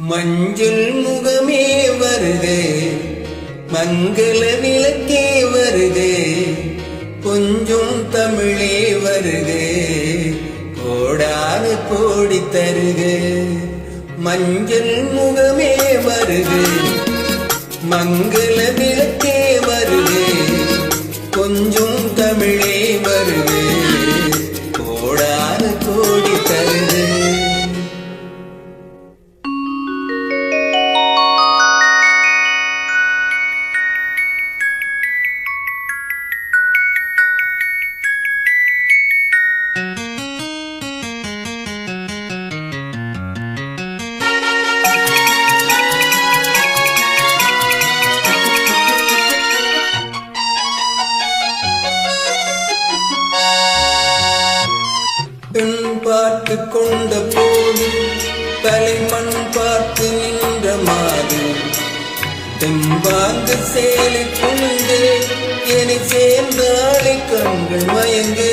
மஞ்சள் முகமே வருதே, மங்கள விளக்கே வருதே, கொஞ்சம் தமிழே வருதே, கோடான கோடி தருக. மஞ்சள் முகமே வருது, மங்கள விளக்கே வருது, கொஞ்சம் தமிழே வருது, கோடான கோடி தருது. பெண் பார்த்து கொண்ட போது தலைமண் பார்த்து நின்ற மாது, தெம்பாங்கு சேலை கொண்டு என்னை சேர்ந்தாளை கண்கள் மயங்கு.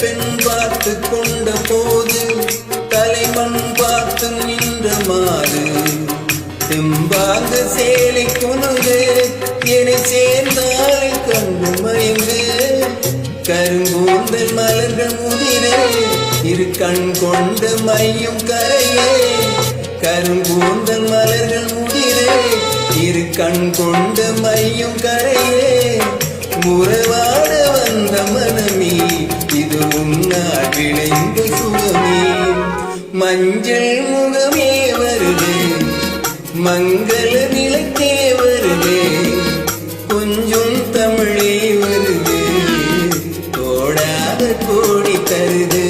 பெண் பார்த்து கொண்ட போது தலைமண் பார்த்து நின்ற மாது, தெம்பாங்கு சேலை கொண்டு என்னை சேர்ந்தாளை கண்கள் மயங்கு. கருங்கூந்தல் மலர்கள் முதிரே, இரு கண் கொண்ட மையும் கரையே. கருங்கூந்தல் மலர்கள் முதிரே, இரு கண் கொண்ட மையும் கரையே. முறவாட வந்த மனமே, இது உன்னால் விளைந்த சுகமே. மஞ்சள் முகமே வருது, மங்கள விளக்கே வருது, கொஞ்சம் தமிழே வருது, கோடாத கோடி தருது.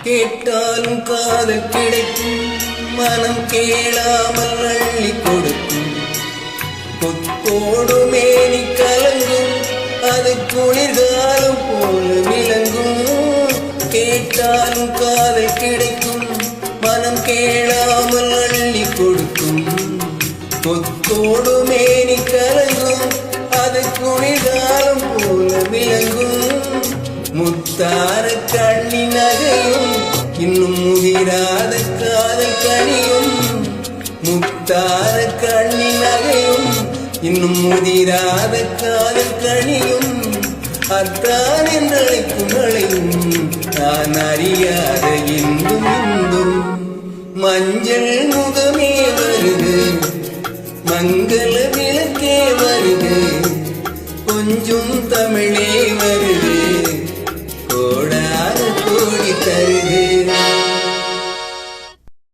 கேட்டாலும் காதல் கிடைக்கும், மனம் கேளாமல் அள்ளி கொடுக்கும். கொத்தோடு மேனி கலங்கும், அது குளிர்காலம் போல விளங்கும். கேட்டாலும் காதல் கிடைக்கும், மனம் கேளாமல் அள்ளி கொடுக்கும். கொத்தோடு மேனி கலங்கும், அது குளிர்காலம் போல விளங்கும். முத்தார கண்ணி நகையும், இன்னும் முதிராத காதல் கனியும். முத்தார கண்ணி நகையும், இன்னும் முதிராத காதல் கனியும். அத்தான் என்றழைக்கும் அழையும், நான் அறியாத இன்பும் இன்பும். மஞ்சள் முகமே வருது, மங்கள விளக்கே வருது, கொஞ்சம் தமிழே வருது, கோட